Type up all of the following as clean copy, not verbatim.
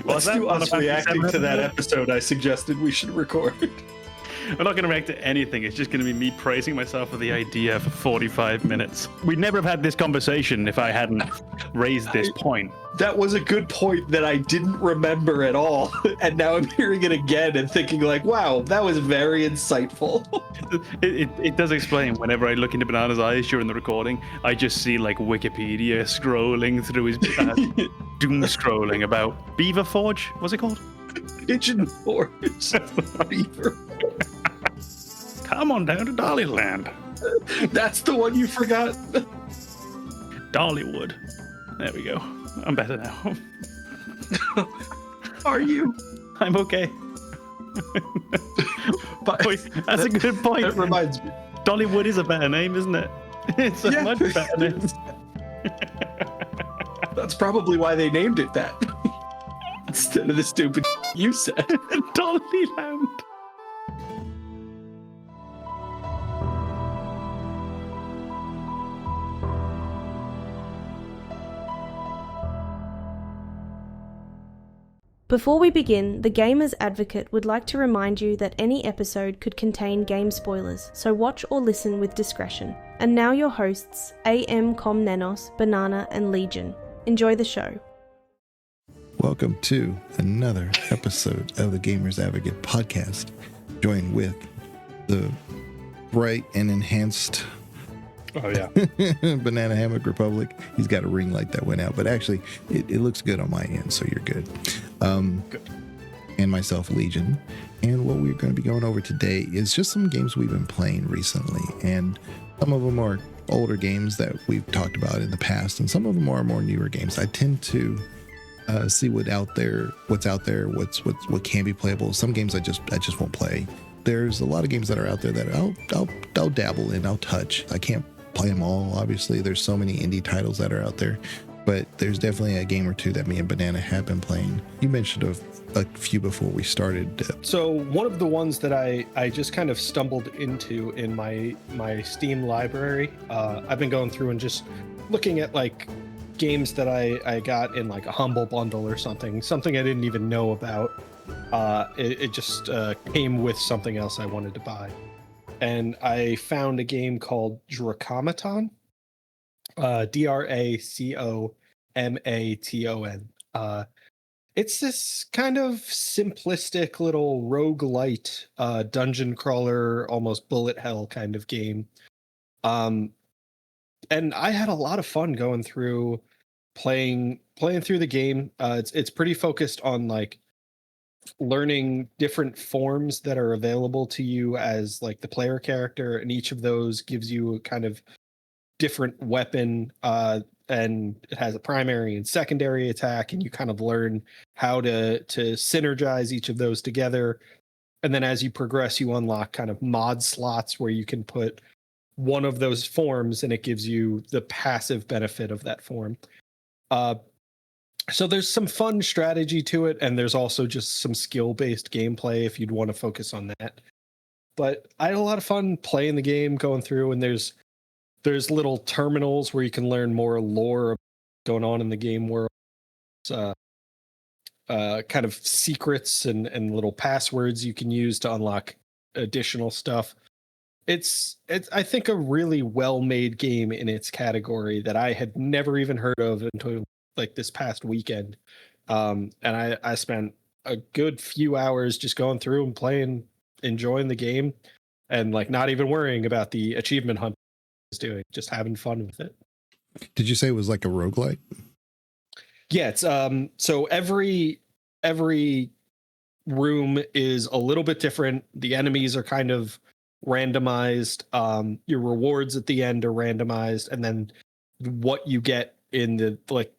Let's do us reacting to that episode I suggested we should record. I'm not going to react to anything. It's just going to be me praising myself for the idea for 45 minutes. We'd never have had this conversation if I hadn't raised this point. That was a good point that I didn't remember at all. And now I'm hearing it again and thinking like, wow, that was very insightful. It does explain. Whenever I look into Banana's eyes during the recording, I just see like Wikipedia scrolling through his doom scrolling about Beaver Forge. What's it called? Pigeon Forge. Beaver. Come on down to Dollyland. That's the one you forgot. Dollywood. There we go. I'm better now. Are you? I'm okay. But Wait, that's a good point. That reminds me. Dollywood is a better name, isn't it? It's a much better name. That's probably why they named it that. Instead of the stupid you said. Dollyland. Before we begin, the Gamers Advocate would like to remind you that any episode could contain game spoilers, so watch or listen with discretion. And now your hosts, Kom-less, Banana, and Legion. Enjoy the show. Welcome to another episode of the Gamers Advocate podcast, joined with the bright and enhanced BananaHammockRepublic. He's got a ring light that went out, but actually it looks good on my end, so you're good. Good. And myself, Legion. And what we're going to be going over today is just some games we've been playing recently, and some of them are older games that we've talked about in the past, and some of them are more newer games. I tend to see what's out there, what can be playable. Some games I just won't play. There's a lot of games that are out there that I'll dabble in, I'll touch. I can't play them all, obviously. There's so many indie titles that are out there, but there's definitely a game or two that me and Banana have been playing. You mentioned a few before we started. So one of the ones that I just kind of stumbled into in my Steam library, I've been going through and just looking at like games that I got in like a Humble Bundle or something I didn't even know about. It just came with something else I wanted to buy. And I found a game called Dracomaton, Dracomaton. It's this kind of simplistic little roguelite, dungeon crawler, almost bullet hell kind of game. And I had a lot of fun going through playing through the game. It's pretty focused on like learning different forms that are available to you as like the player character, and each of those gives you a kind of different weapon, and it has a primary and secondary attack, and you kind of learn how to synergize each of those together. And then as you progress, you unlock kind of mod slots where you can put one of those forms and it gives you the passive benefit of that form. So there's some fun strategy to it, and there's also just some skill-based gameplay if you'd want to focus on that. But I had a lot of fun playing the game, going through, and there's little terminals where you can learn more lore going on in the game world. Kind of secrets and little passwords you can use to unlock additional stuff. It's I think a really well-made game in its category that I had never even heard of until like this past weekend. And I spent a good few hours just going through and playing, enjoying the game, and like not even worrying about the achievement hunt I was doing, just having fun with it. Did you say it was like a roguelite? Yeah, it's so every room is a little bit different. The enemies are kind of randomized. Your rewards at the end are randomized, and then what you get in the like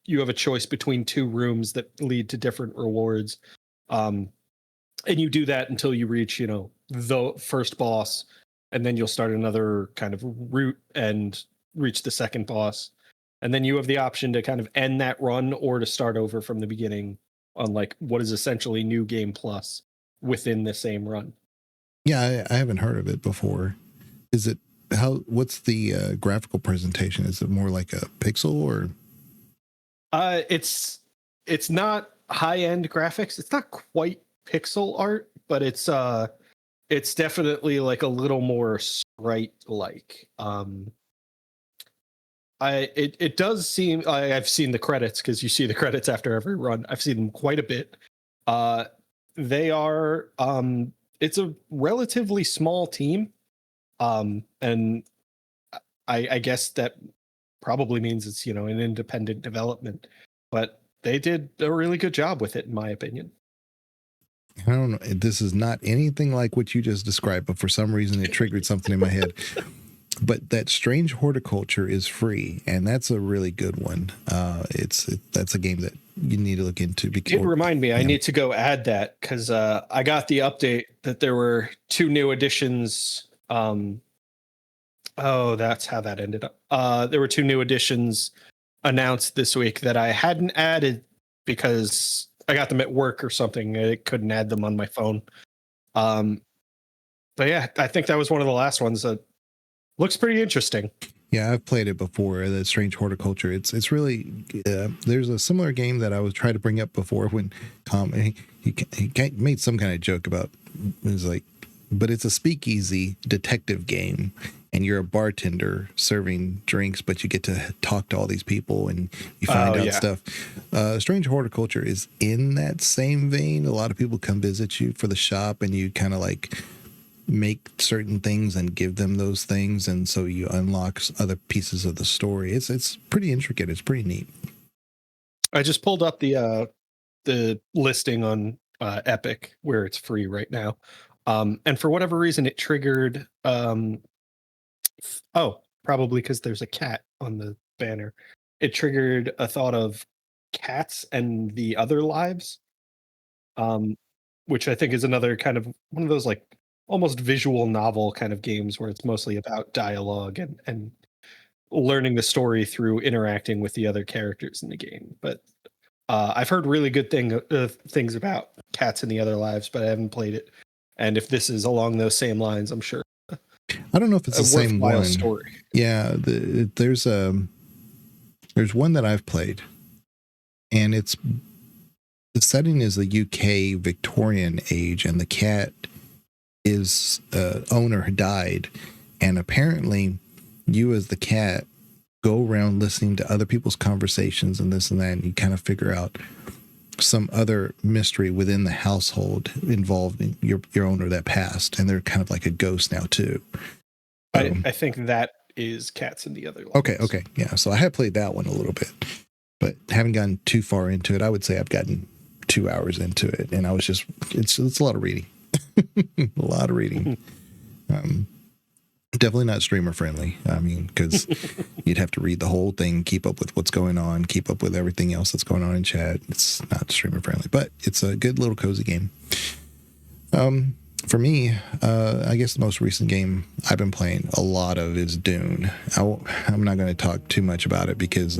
you have a choice between two rooms that lead to different rewards. And you do that until you reach, the first boss, and then you'll start another kind of route and reach the second boss. And then you have the option to kind of end that run or to start over from the beginning on like what is essentially New Game Plus within the same run. Yeah, I haven't heard of it before. What's the graphical presentation? Is it more like a pixel or? It's not high-end graphics. It's not quite pixel art, but it's definitely like a little more sprite-like. It does seem, I've seen the credits, because you see the credits after every run. I've seen them quite a bit. They are it's a relatively small team, and I guess that probably means it's, an independent development, but they did a really good job with it, in my opinion. I don't know. This is not anything like what you just described, but for some reason it triggered something in my head. But that Strange Horticulture is free, and that's a really good one. That's a game that you need to look into. Because it remind me, I need to go add that, because I got the update that there were 2 new additions. That's how that ended up. There were 2 new additions announced this week that I hadn't added because I got them at work or something. I couldn't add them on my phone. But yeah, I think that was one of the last ones that looks pretty interesting. Yeah, I've played it before. The Strange Horticulture. It's really there's a similar game that I was trying to bring up before when Tom he made some kind of joke about it was like, but it's a speakeasy detective game, and you're a bartender serving drinks, but you get to talk to all these people and you find out stuff. Strange Horticulture is in that same vein. A lot of people come visit you for the shop, and you kind of like make certain things and give them those things, and so you unlock other pieces of the story. It's pretty intricate. It's pretty neat. I just pulled up the listing on Epic, where it's free right now, and for whatever reason it triggered probably because there's a cat on the banner. It triggered a thought of Cats and the Other Lives, which I think is another kind of one of those like almost visual novel kind of games where it's mostly about dialogue and learning the story through interacting with the other characters in the game. But I've heard really good things about Cats and the Other Lives, but I haven't played it. And if this is along those same lines, I'm sure. I don't know if it's the same one. Story. Yeah, there's one that I've played, and the setting is the UK Victorian age, and the cat is owner died, and apparently you as the cat go around listening to other people's conversations and this and that, and you kind of figure out some other mystery within the household involving your owner that passed, and they're kind of like a ghost now too. I think that is Cats and the Other Lives. Okay, yeah. So I have played that one a little bit, but haven't gotten too far into it. I would say I've gotten 2 hours into it, and I was just it's a lot of reading. A lot of reading. Definitely not streamer friendly. I mean, because you'd have to read the whole thing, keep up with what's going on, keep up with everything else that's going on in chat. It's not streamer friendly, but it's a good little cozy game. For me, I guess the most recent game I've been playing a lot of is Dune. I'm not going to talk too much about it because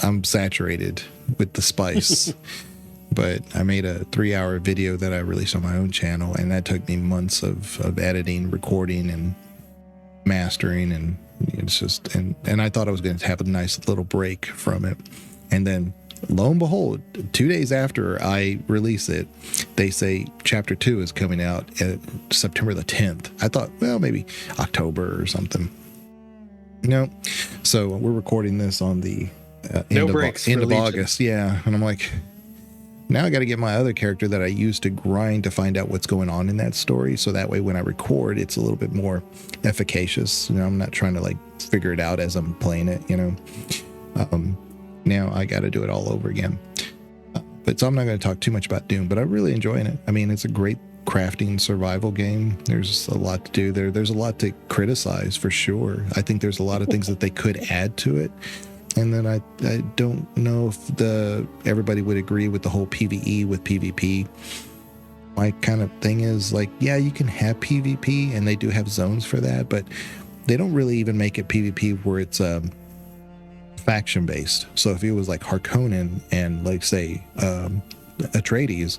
I'm saturated with the spice. But I made a 3-hour video that I released on my own channel, and that took me months of editing, recording, and mastering, and it's just and I thought I was going to have a nice little break from it, and then lo and behold, 2 days after I release it, they say chapter 2 is coming out September the 10th. I thought, well, maybe October or something. No, so we're recording this on the end of August. Yeah, and I'm like, now I got to get my other character that I used to grind to find out what's going on in that story, so that way when I record, it's a little bit more efficacious. I'm not trying to like figure it out as I'm playing it. Now I got to do it all over again. But so I'm not going to talk too much about Dune, but I'm really enjoying it. I mean, it's a great crafting survival game. There's a lot to do there. There's a lot to criticize for sure. I think there's a lot of things that they could add to it. And then I don't know if everybody would agree with the whole PvE with PvP. My kind of thing is like, yeah, you can have PvP, and they do have zones for that, but they don't really even make it PvP where it's faction based. So if it was like Harkonnen and like say Atreides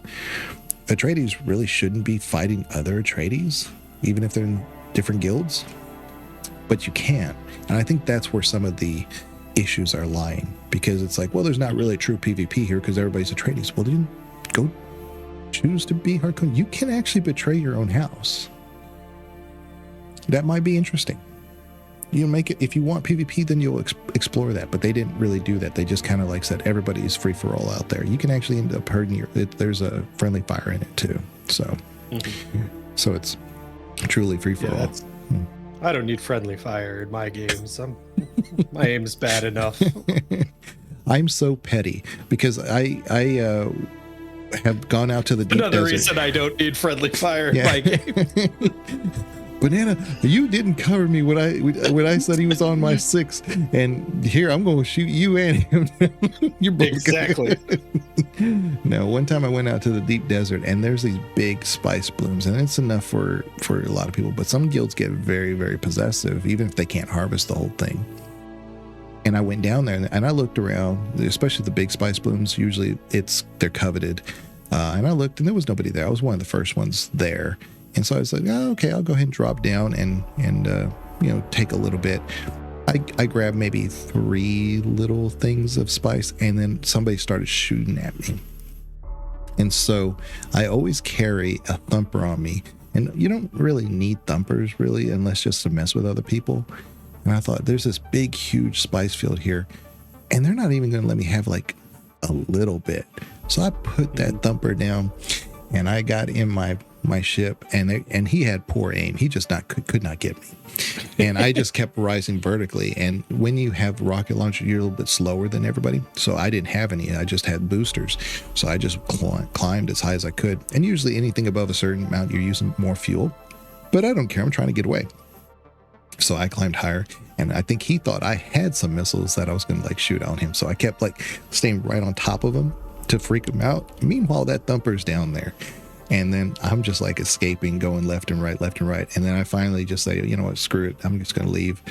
really shouldn't be fighting other Atreides, even if they're in different guilds. But you can, and I think that's where some of the issues are lying, because it's like, well, there's not really a true PvP here because everybody's a tradies. Well, then go choose to be hardcore. You can actually betray your own house. That might be interesting. You make it, if you want PvP, then you'll explore that, but they didn't really do that. They just kind of like said everybody's free for all out there. You can actually end up hurting there's a friendly fire in it too, so so it's truly free for all. I don't need friendly fire in my games. My aim is bad enough. I'm so petty because I have gone out to the deep Another desert. reason I don't need friendly fire in my game. Banana, you didn't cover me when I said he was on my 6, and here I'm going to shoot you and him. You're both Exactly. No, one time I went out to the deep desert, and there's these big spice blooms, and it's enough for a lot of people. But some guilds get very, very possessive, even if they can't harvest the whole thing. And I went down there, and I looked around, especially the big spice blooms. Usually, they're coveted. And I looked, and there was nobody there. I was one of the first ones there. And so I was like, oh, okay, I'll go ahead and drop down and take a little bit. I grabbed maybe 3 little things of spice, and then somebody started shooting at me. And so I always carry a thumper on me. And you don't really need thumpers, really, unless just to mess with other people. And I thought, there's this big, huge spice field here, and they're not even going to let me have like a little bit. So I put that thumper down, and I got in my ship, and he had poor aim. He just could not get me, and I just kept rising vertically. And when you have rocket launcher, you're a little bit slower than everybody, so I didn't have any. I just had boosters, so I just climbed as high as I could. And usually anything above a certain amount, you're using more fuel, but I don't care. I'm trying to get away. So I climbed higher, and I think he thought I had some missiles that I was going to like shoot on him, so I kept like staying right on top of him to freak him out. Meanwhile, that thumper's down there. And then I'm just like escaping, going left and right. And then I finally just say, you know what, screw it. I'm just going to leave.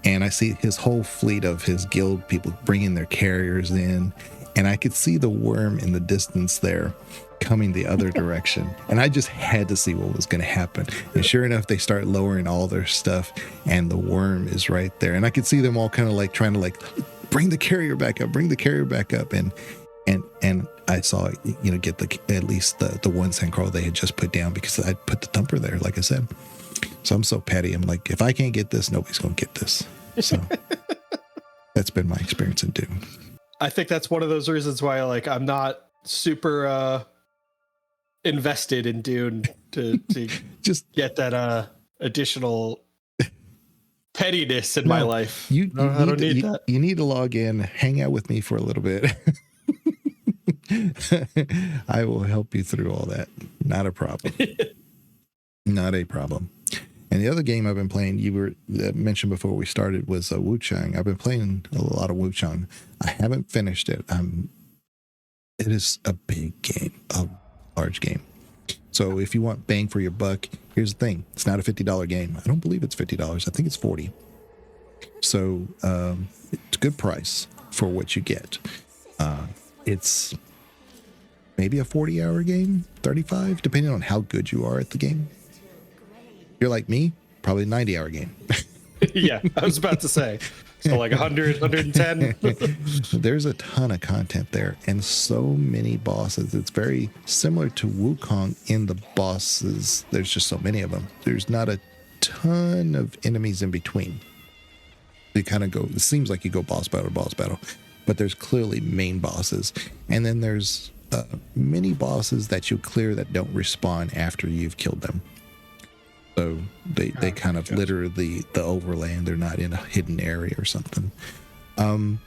And I see his whole fleet of his guild people bringing their carriers in. And I could see the worm in the distance there coming the other direction. And I just had to see what was going to happen. And sure enough, they start lowering all their stuff, and the worm is right there. And I could see them all kind of like trying to like bring the carrier back up. And I saw, get at least the one sandcrawler they had just put down, because I put the thumper there, like I said. So I'm so petty. I'm like, if I can't get this, nobody's going to get this. So that's been my experience in Dune. I think that's one of those reasons why I'm not super invested in Dune to just get that additional pettiness in my life. I don't need that. You need to log in, hang out with me for a little bit. I will help you through all that. Not a problem. Not a problem. And the other game I've been playing, you mentioned before we started, was Wuchang. I've been playing a lot of Wuchang. I haven't finished it. It is a big game, a large game. So if you want bang for your buck, here's the thing. It's not a $50 game. I don't believe it's $50. I think it's $40. So it's a good price for what you get. It's maybe a 40-hour game, 35, depending on how good you are at the game. If you're like me, probably a 90-hour game. Yeah, I was about to say. So like 100, 110. There's a ton of content there, and so many bosses. It's very similar to Wuchang in the bosses. There's just so many of them. There's not a ton of enemies in between. You kind of go, it seems like you go boss battle. But there's clearly main bosses. And then there's mini bosses that you clear that don't respawn after you've killed them. So they kind of litter the overland. They're not in a hidden area or something. And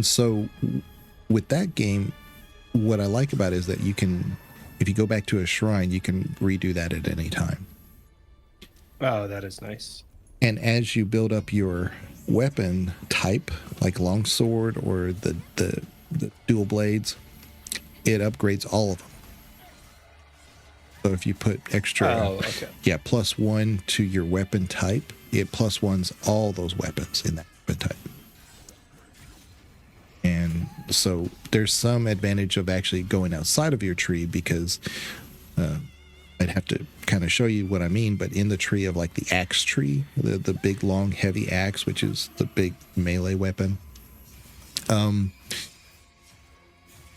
so with that game, what I like about it is that you can, if you go back to a shrine, you can redo that at any time. Oh, that is nice. And as you build up your weapon type, like longsword or the dual blades, it upgrades all of them. So if you put extra, +1 to your weapon type, it +1s all those weapons in that weapon type. And so there's some advantage of actually going outside of your tree, because I'd have to kind of show you what I mean, but in the tree of like the axe tree, the big long heavy axe, which is the big melee weapon,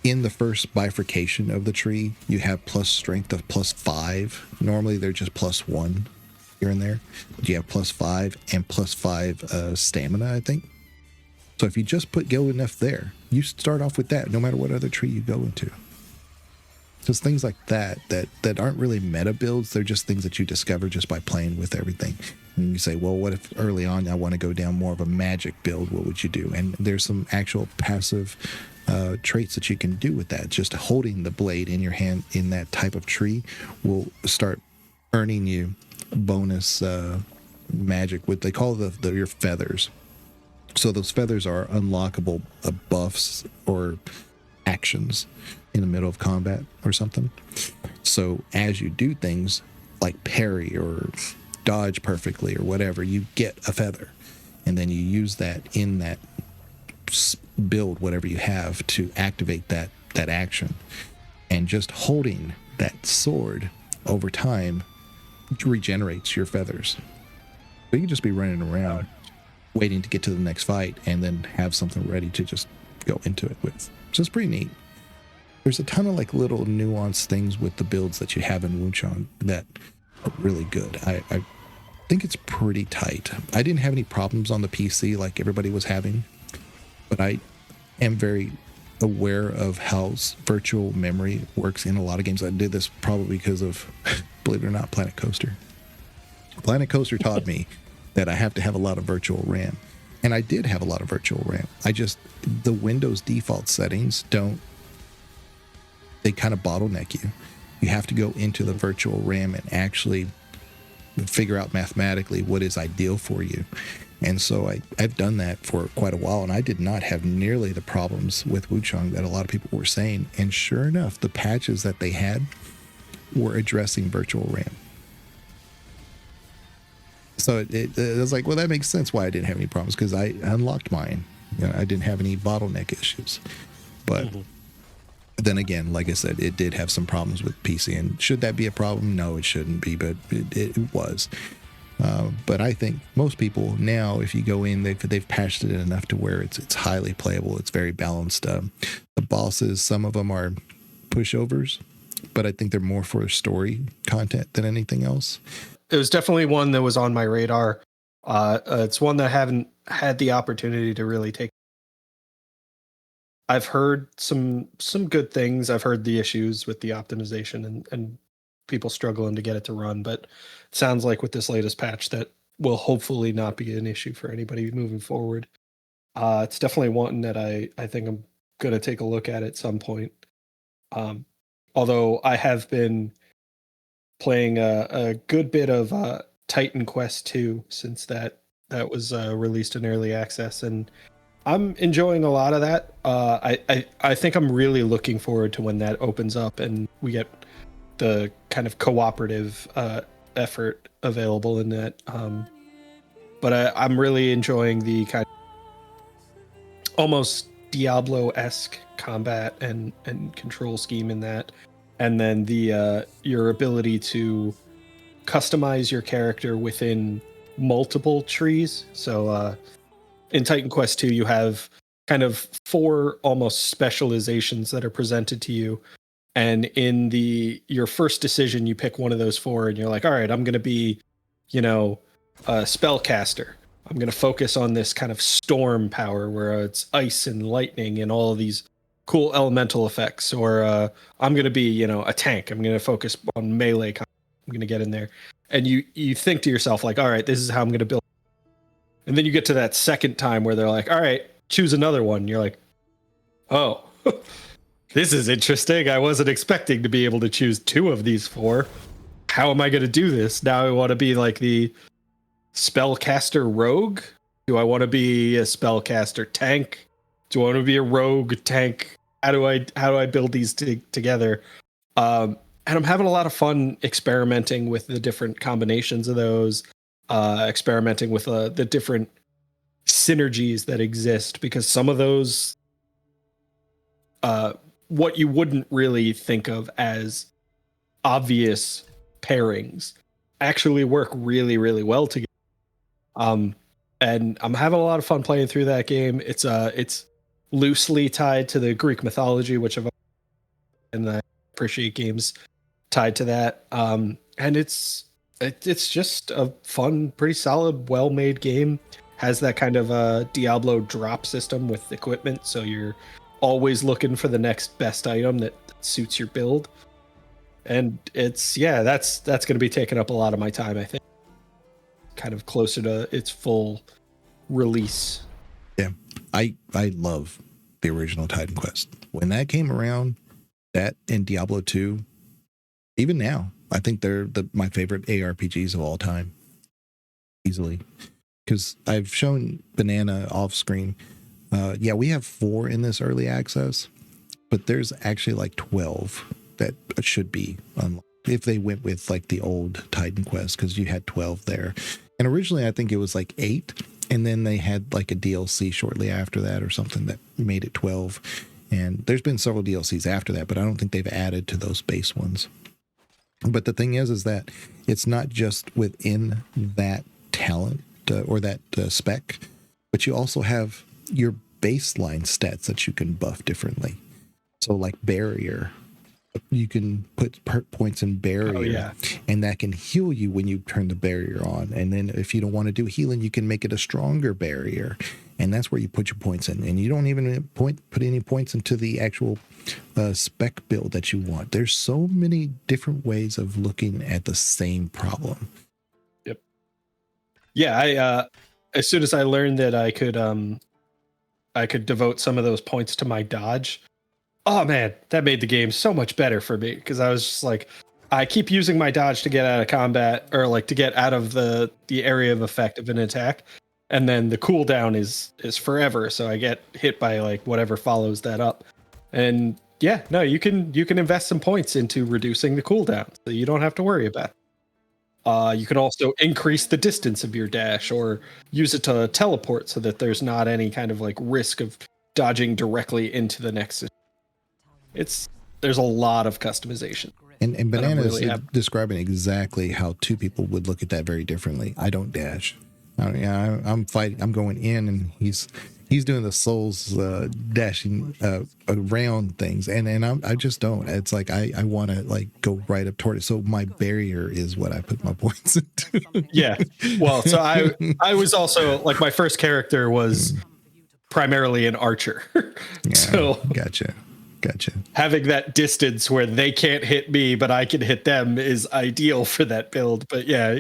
in the first bifurcation of the tree, you have plus strength of +5. Normally they're just +1 here and there, but you have +5 and +5 stamina, I think. So if you just go enough there, you start off with that no matter what other tree you go into. Just things like that aren't really meta builds. They're just things that you discover just by playing with everything. And you say, well, what if early on I want to go down more of a magic build? What would you do? And there's some actual passive traits that you can do with that. Just holding the blade in your hand in that type of tree will start earning you bonus magic, what they call your feathers. So those feathers are unlockable buffs or actions in the middle of combat or something. So as you do things like parry or dodge perfectly or whatever, you get a feather, and then you use that in that build, whatever you have, to activate that action. And just holding that sword over time regenerates your feathers. So you can just be running around waiting to get to the next fight and then have something ready to just go into it with. So it's pretty neat. There's a ton of like little nuanced things with the builds that you have in Wuchang that are really good. I think it's pretty tight. I didn't have any problems on the PC like everybody was having, but I am very aware of how virtual memory works in a lot of games. I did this probably because of, believe it or not, Planet Coaster. Planet Coaster taught me that I have to have a lot of virtual RAM. And I did have a lot of virtual RAM. The Windows default settings they kind of bottleneck you. You have to go into the virtual RAM and actually figure out mathematically what is ideal for you. And so I've done that for quite a while, and I did not have nearly the problems with Wuchang that a lot of people were saying. And sure enough, the patches that they had were addressing virtual RAM. So it was like, well, that makes sense why I didn't have any problems, because I unlocked mine. I didn't have any bottleneck issues. But then again, like I said, it did have some problems with PC. And should that be a problem? No, it shouldn't be, but it was. But I think most people now, if you go in, they've patched it enough to where it's highly playable. It's very balanced. The bosses, some of them are pushovers, but I think they're more for story content than anything else. It was definitely one that was on my radar. It's one that I haven't had the opportunity to really take. I've heard some good things. I've heard the issues with the optimization and people struggling to get it to run, but it sounds like with this latest patch that will hopefully not be an issue for anybody moving forward. It's definitely one that I think I'm going to take a look at some point. Although I have been playing a good bit of Titan Quest 2 since that was released in early access, and I'm enjoying a lot of that. I think I'm really looking forward to when that opens up and we get the kind of cooperative effort available in that. But I'm really enjoying the kind of almost Diablo-esque combat and control scheme in that. And then the your ability to customize your character within multiple trees. So in Titan Quest 2, you have kind of 4 almost specializations that are presented to you. And in your first decision, you pick one of those 4 and you're like, all right, I'm going to be, a spellcaster. I'm going to focus on this kind of storm power where it's ice and lightning and all of these cool elemental effects. Or I'm going to be, a tank. I'm going to focus on melee. I'm going to get in there. And you think to yourself, like, all right, this is how I'm going to build. And then you get to that second time where they're like, all right, choose another one. You're like, oh, this is interesting. I wasn't expecting to be able to choose 2 of these 4. How am I going to do this? Now I want to be like the spellcaster rogue. Do I want to be a spellcaster tank? Do I want to be a rogue tank? How do I build these together? And I'm having a lot of fun experimenting with the different combinations of those, experimenting with the different synergies that exist, because some of those, what you wouldn't really think of as obvious pairings actually work really, really well together. And I'm having a lot of fun playing through that game. It's loosely tied to the Greek mythology, which and I appreciate games tied to that. And it's just a fun, pretty solid, well-made game. Has that kind of Diablo drop system with equipment, so you're always looking for the next best item that suits your build. And that's going to be taking up a lot of my time, I think. Kind of closer to its full release. Yeah, I love the original Titan Quest. When that came around, that and Diablo 2, even now, I think they're my favorite ARPGs of all time. Easily. Because I've shown Banana off screen. We have 4 in this early access, but there's actually like 12 that should be unlocked if they went with like the old Titan Quest, because you had 12 there. And originally I think it was like 8, and then they had like a DLC shortly after that or something that made it 12. And there's been several DLCs after that, but I don't think they've added to those base ones. But the thing is that it's not just within that talent or that spec, but you also have your baseline stats that you can buff differently. So like barrier, you can put points in barrier, and that can heal you when you turn the barrier on. And then if you don't want to do healing, you can make it a stronger barrier, and that's where you put your points in. And you don't even put any points into the actual spec build that you want. There's so many different ways of looking at the same problem. Yep. Yeah, I as soon as I learned that I could devote some of those points to my dodge. Oh man, that made the game so much better for me, because I was just like, I keep using my dodge to get out of combat, or like to get out of the area of effect of an attack, and then the cooldown is forever, so I get hit by like whatever follows that up. And yeah, no, you can invest some points into reducing the cooldown, so you don't have to worry about it. You can also increase the distance of your dash, or use it to teleport, so that there's not any kind of like risk of dodging directly into the next. There's a lot of customization. And Banana is describing exactly how 2 people would look at that very differently. I don't dash. I'm fighting. I'm going in, and he's doing the souls dashing around things, and I just don't. It's like I want to like go right up toward it. So my barrier is what I put my points into. Yeah. Well, so I was also like, my first character was primarily an archer. Yeah, so gotcha. Having that distance where they can't hit me, but I can hit them, is ideal for that build. But yeah,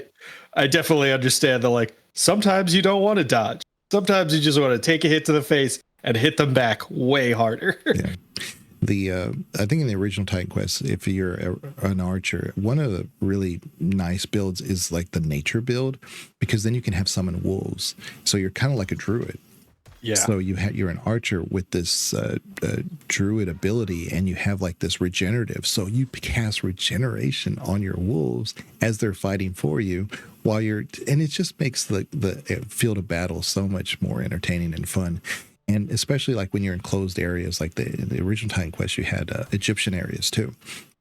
I definitely understand that, like, sometimes you don't want to dodge. Sometimes you just want to take a hit to the face and hit them back way harder. Yeah. I think in the original Titan Quest, if you're an archer, one of the really nice builds is like the nature build, because then you can have summon wolves. So you're kind of like a druid. Yeah. So you're an archer with this druid ability, and you have like this regenerative. So you cast regeneration on your wolves as they're fighting for you, and it just makes the field of battle so much more entertaining and fun. And especially like when you're in closed areas, like in the original Titan Quest, you had Egyptian areas too.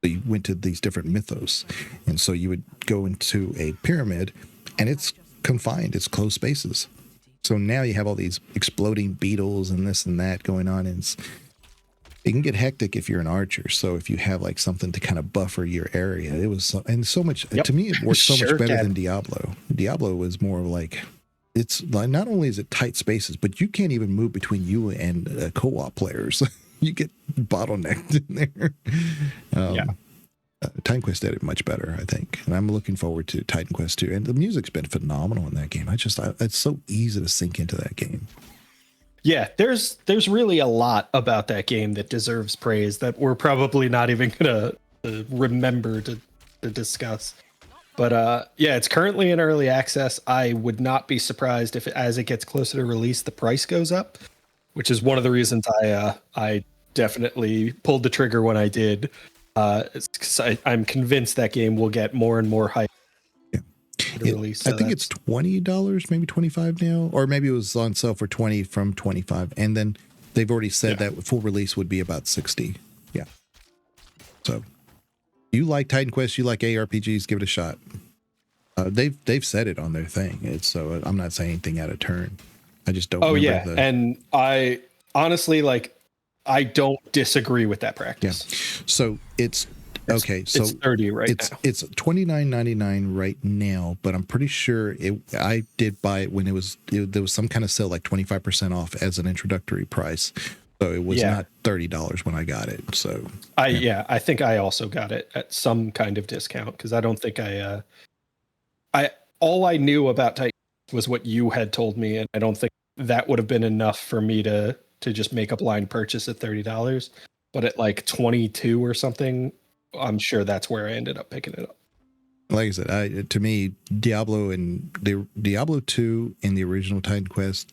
So you went to these different mythos, and so you would go into a pyramid, and it's confined, it's closed spaces. So now you have all these exploding beetles and this and that going on, and it can get hectic if you're an archer. So if you have like something to kind of buffer your area, it was so much. To me, it worked so much better than Diablo. Diablo was more like, it's like, not only is it tight spaces, but you can't even move between you and co-op players. You get bottlenecked in there. Titan Quest did it much better, I think, and I'm looking forward to Titan Quest 2. And the music's been phenomenal in that game. It's so easy to sink into that game. Yeah, there's really a lot about that game that deserves praise that we're probably not even gonna remember to discuss. But it's currently in early access. I would not be surprised if, as it gets closer to release, the price goes up, which is one of the reasons I definitely pulled the trigger when I did. I'm convinced that game will get more and more hype. Yeah. I think it's $20, maybe $25 now, or maybe it was on sale for $20 from $25, and then they've already said that full release would be about $60. Yeah. So You like Titan Quest, you like ARPGs, give it a shot. They've said it on their thing. It's so I'm not saying anything out of turn. I just don't. Oh yeah, and I honestly I don't disagree with that practice. Yeah. So it's okay. So it's 30 right now. It's $29.99 right now, but I'm pretty sure I did buy it when there was some kind of sale, like 25% off as an introductory price. So it was not $30 when I got it. So I think I also got it at some kind of discount because I don't think all I knew about Titan was what you had told me, and I don't think that would have been enough for me to just make a blind purchase at $30. But at like 22 or something, I'm sure that's where I ended up picking it up. Like I said, to me, Diablo 2 and the original Titan Quest,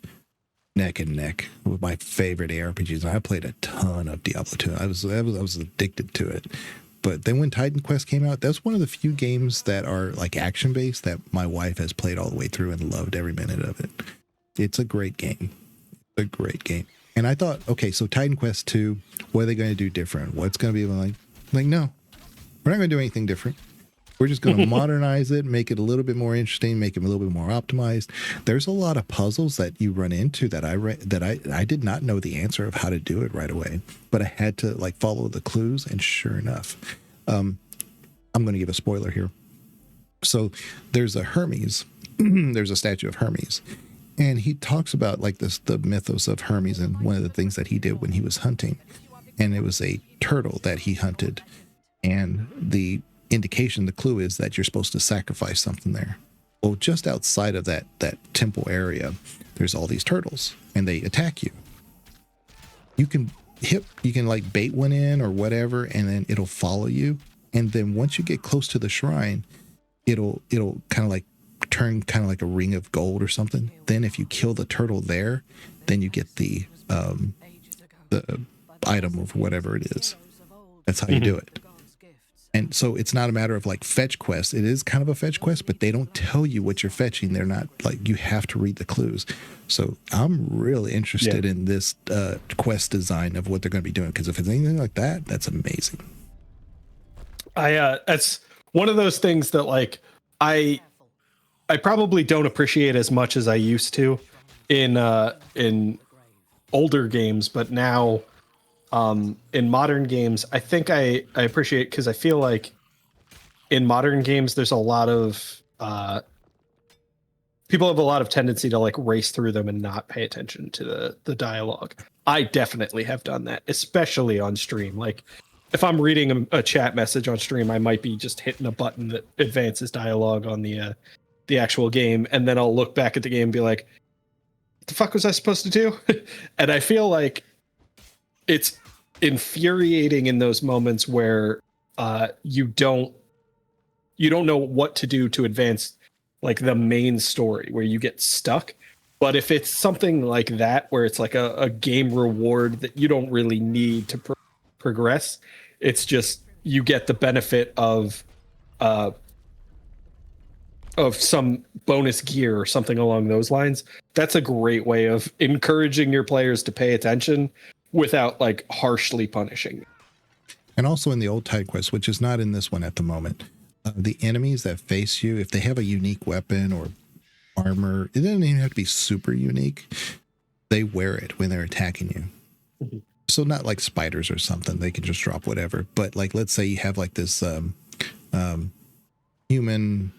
neck and neck with my favorite ARPGs. I played a ton of Diablo 2. I was addicted to it. But then when Titan Quest came out, that's one of the few games that are like action based that my wife has played all the way through and loved every minute of it. It's a great game. A great game. And I thought, okay, so Titan Quest 2, what are they going to do different? What's going to be like, no, we're not going to do anything different. We're just going to modernize it, make it a little bit more interesting, make it a little bit more optimized. There's a lot of puzzles that you run into that I did not know the answer of how to do it right away, but I had to like follow the clues, and sure enough, I'm going to give a spoiler here. So there's a Hermes, there's a statue of Hermes, and he talks about like the mythos of Hermes and one of the things that he did when he was hunting, and it was a turtle that he hunted, and the indication, the clue is that you're supposed to sacrifice something there. Well, just outside of that temple area, there's all these turtles, and they attack you. You can like bait one in or whatever, and then it'll follow you. And then once you get close to the shrine, it'll kind of like turn kind of like a ring of gold or something. Then if you kill the turtle there, then you get the item or whatever it is. That's how you do it. And so it's not a matter of like fetch quests. It is kind of a fetch quest, but they don't tell you what you're fetching. They're not like, you have to read the clues. So I'm really interested in this quest design of what they're going to be doing. Because if it's anything like that, that's amazing. That's one of those things that like I probably don't appreciate as much as I used to in older games, but now in modern games, I think I appreciate, because I feel like in modern games there's a lot of people have a lot of tendency to like race through them and not pay attention to the dialogue. I definitely have done that, especially on stream. Like if I'm reading a chat message on stream, I might be just hitting a button that advances dialogue on the actual game, and then I'll look back at the game and be like, what the fuck was I supposed to do? And I feel like it's infuriating in those moments where you don't know what to do to advance like the main story, where you get stuck. But if it's something like that, where it's like a game reward that you don't really need to progress, it's just you get the benefit of some bonus gear or something along those lines. That's a great way of encouraging your players to pay attention without like harshly punishing. And also in the old Titan Quest, which is not in this one at the moment, the enemies that face you, if they have a unique weapon or armor, it doesn't even have to be super unique. They wear it when they're attacking you. Mm-hmm. So not like spiders or something, they can just drop whatever. But like, let's say you have like this human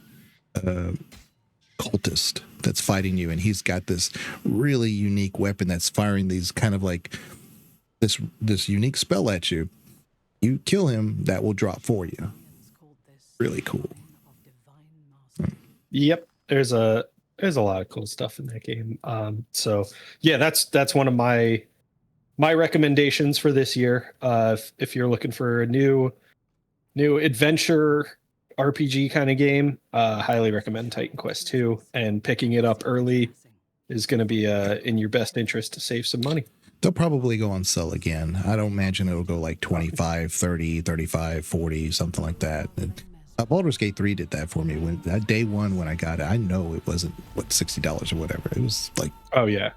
cultist that's fighting you, and he's got this really unique weapon that's firing these kind of like this unique spell at you. You kill him, that will drop for you. Really cool. Yep, there's a lot of cool stuff in that game. So yeah, that's one of my recommendations for this year. If you're looking for a new adventure RPG kind of game, highly recommend Titan Quest 2, and picking it up early is going to be in your best interest to save some money. They'll probably go on sale again. I don't imagine it'll go like 25, 30, 35, 40, something like that. Baldur's Gate 3 did that for me. When day one when I got it, I know it wasn't $60 or whatever. It was like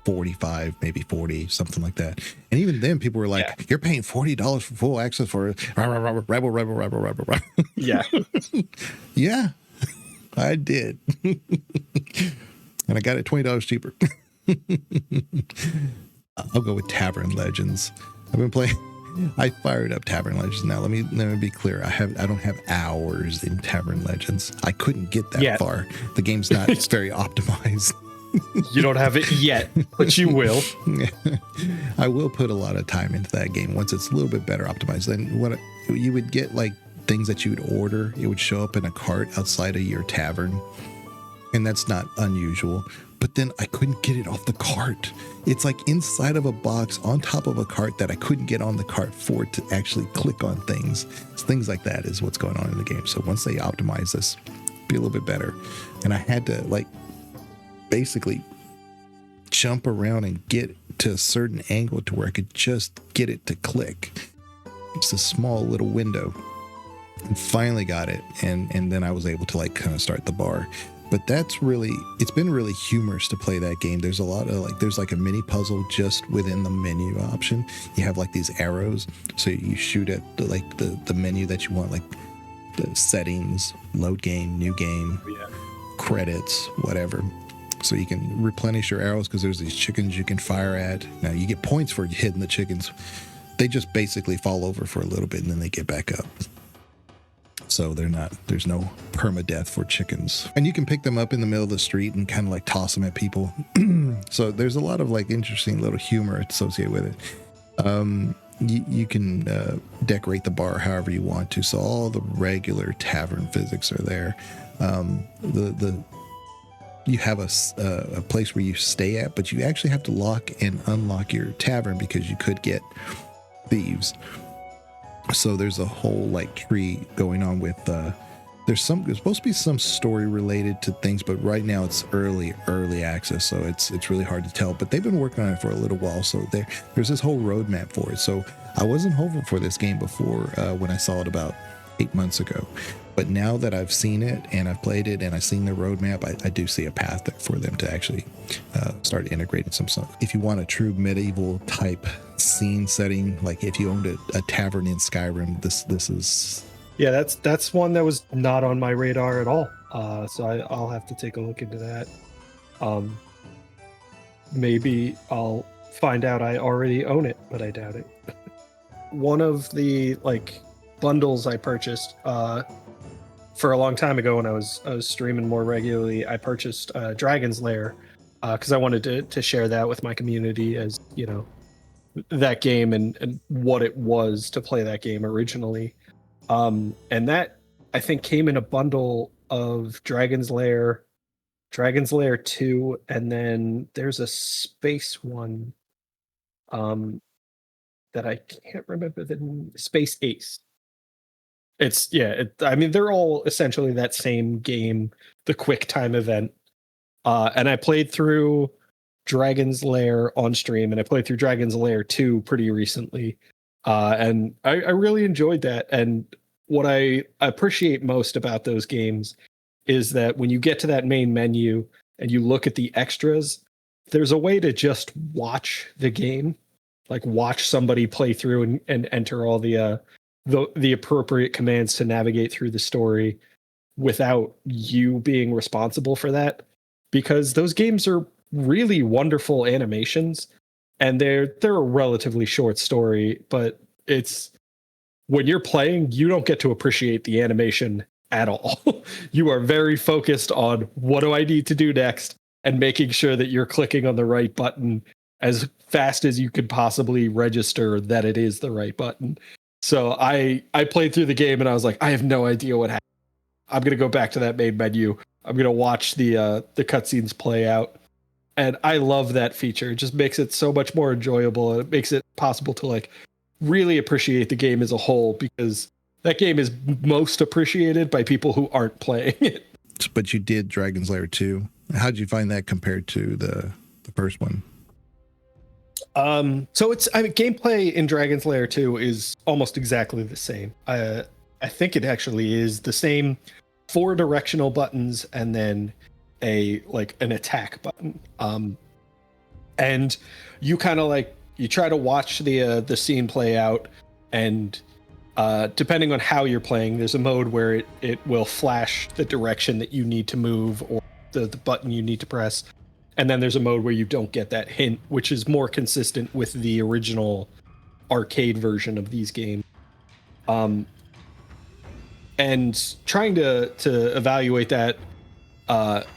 45, maybe 40, something like that. And even then, people were like, "You're paying $40 for full access for rebel." Yeah, yeah, I did, and I got it $20 cheaper. I'll go with Tavern Legends. I've been playing. I fired up Tavern Legends now. Let me be clear. I don't have hours in Tavern Legends. I couldn't get that far. The game's not very optimized. You don't have it yet, but you will. I will put a lot of time into that game once it's a little bit better optimized. Then what you would get, like things that you would order, it would show up in a cart outside of your tavern, and that's not unusual. But then I couldn't get it off the cart. It's like inside of a box on top of a cart that I couldn't get on the cart for it to actually click on things. So things like that is what's going on in the game. So once they optimize this, be a little bit better. And I had to like basically jump around and get to a certain angle to where I could just get it to click. It's a small little window. And finally got it. And then I was able to like kind of start the bar. But it's been really humorous to play that game. There's a lot of there's like a mini puzzle just within the menu option. You have like these arrows, so you shoot at the menu that you want, like the settings, load game, new game, credits, whatever. So you can replenish your arrows because there's these chickens you can fire at. Now you get points for hitting the chickens. They just basically fall over for a little bit and then they get back up. So there's no permadeath for chickens. And you can pick them up in the middle of the street and kind of like toss them at people. So there's a lot of like interesting little humor associated with it. You can decorate the bar however you want to. So all the regular tavern physics are there. You have a place where you stay at, but you actually have to lock and unlock your tavern because you could get thieves. So there's a whole like tree going on with there's supposed to be some story related to things, but right now it's early access, so it's really hard to tell. But they've been working on it for a little while, so there's this whole roadmap for it. So I wasn't hopeful for this game before when I saw it about 8 months ago, but now that I've seen it and I've played it and I've seen the roadmap, I do see a path there for them to actually start integrating some stuff. If you want a true medieval type scene setting, like if you owned a tavern in Skyrim, this is that's one that was not on my radar at all. So I'll have to take a look into that. Maybe I'll find out I already own it, but I doubt it. One of the like bundles I purchased for a long time ago when I was streaming more regularly, I purchased Dragon's Lair because I wanted to share that with my community, as you know, that game and what it was to play that game originally. And that I think came in a bundle of Dragon's Lair 2, and then there's a space one that I can't remember the Space Ace. I mean, they're all essentially that same game, the quick time event. And I played through Dragon's Lair on stream, and I played through Dragon's Lair 2 pretty recently. And I really enjoyed that. And what I appreciate most about those games is that when you get to that main menu and you look at the extras, there's a way to just watch the game, like watch somebody play through and enter all the appropriate commands to navigate through the story without you being responsible for that. Because those games are really wonderful animations, and they're a relatively short story, but it's when you're playing, you don't get to appreciate the animation at all. You are very focused on what do I need to do next and making sure that you're clicking on the right button as fast as you could possibly register that it is the right button. So I played through the game and I was like, I have no idea what happened. I'm going to go back to that main menu. I'm going to watch the cutscenes play out. And I love that feature. It just makes it so much more enjoyable. And it makes it possible to like really appreciate the game as a whole, because that game is most appreciated by people who aren't playing it. But you did Dragon's Lair 2. How did you find that compared to the first one? So gameplay in Dragon's Lair 2 is almost exactly the same. I think it actually is the same 4 directional buttons and then an attack button. And you kind of you try to watch the scene play out, and depending on how you're playing, there's a mode where it will flash the direction that you need to move or the button you need to press. And then there's a mode where you don't get that hint, which is more consistent with the original arcade version of these games. And trying to evaluate that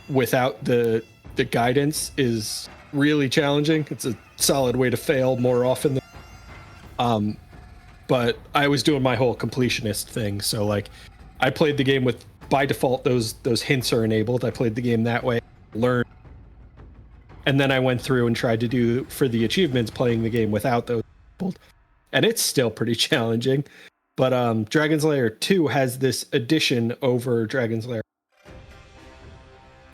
without the guidance is really challenging. It's a solid way to fail more often than, but I was doing my whole completionist thing. So I played the game with, by default, those hints are enabled. I played the game that way, learned, and then I went through and tried to do for the achievements playing the game without those enabled. And it's still pretty challenging. But Dragon's Lair 2 has this addition over Dragon's Lair.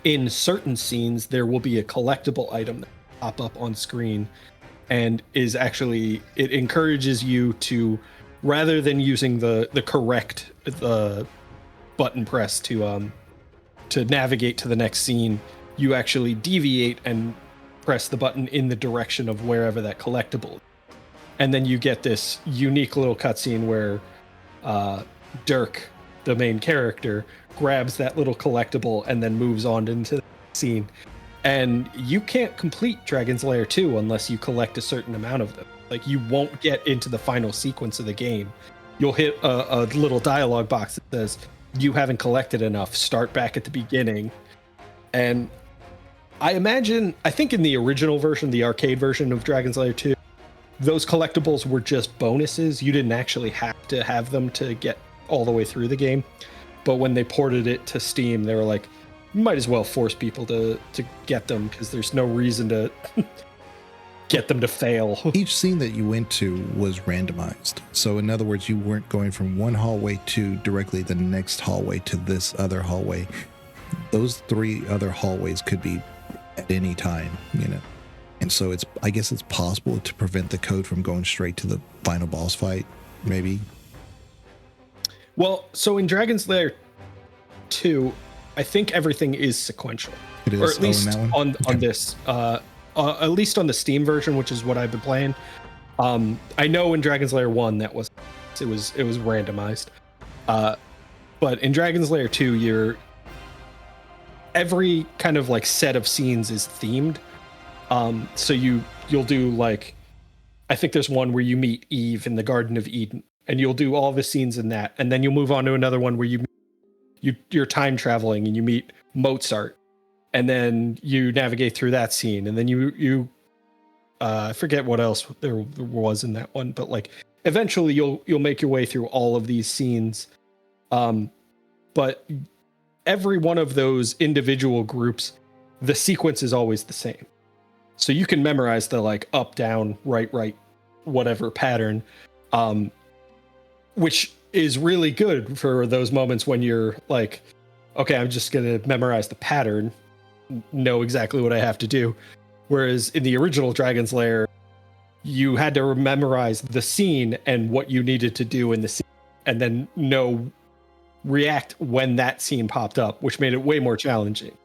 In certain scenes, there will be a collectible item that will pop up on screen, and is actually, it encourages you to, rather than using the correct button press to navigate to the next scene, you actually deviate and press the button in the direction of wherever that collectible is. And then you get this unique little cutscene where Dirk, the main character, grabs that little collectible and then moves on into the scene. And you can't complete Dragon's Lair 2 unless you collect a certain amount of them. You won't get into the final sequence of the game. You'll hit a little dialogue box that says, you haven't collected enough, start back at the beginning. And I think in the original version, the arcade version of Dragon's Lair 2, those collectibles were just bonuses. You didn't actually have to have them to get all the way through the game. But when they ported it to Steam, they were like, you might as well force people to get them, because there's no reason to get them to fail. Each scene that you went to was randomized. So in other words, you weren't going from one hallway to directly the next hallway to this other hallway. Those 3 other hallways could be at any time, And so I guess it's possible to prevent the code from going straight to the final boss fight, maybe. Well, so in Dragon's Lair 2, I think everything is sequential. It is, or at least on this, at least on the Steam version, which is what I've been playing. I know in Dragon's Lair 1 it was randomized, but in Dragon's Lair 2, every kind of set of scenes is themed. So you'll do I think there's one where you meet Eve in the Garden of Eden, and you'll do all the scenes in that, and then you'll move on to another one where you're time traveling and you meet Mozart, and then you navigate through that scene, and then you I forget what else there was in that one, but eventually you'll make your way through all of these scenes. But every one of those individual groups, the sequence is always the same. So you can memorize the up, down, right, whatever pattern, which is really good for those moments when you're okay, I'm just going to memorize the pattern, know exactly what I have to do. Whereas in the original Dragon's Lair, you had to memorize the scene and what you needed to do in the scene, and then react when that scene popped up, which made it way more challenging.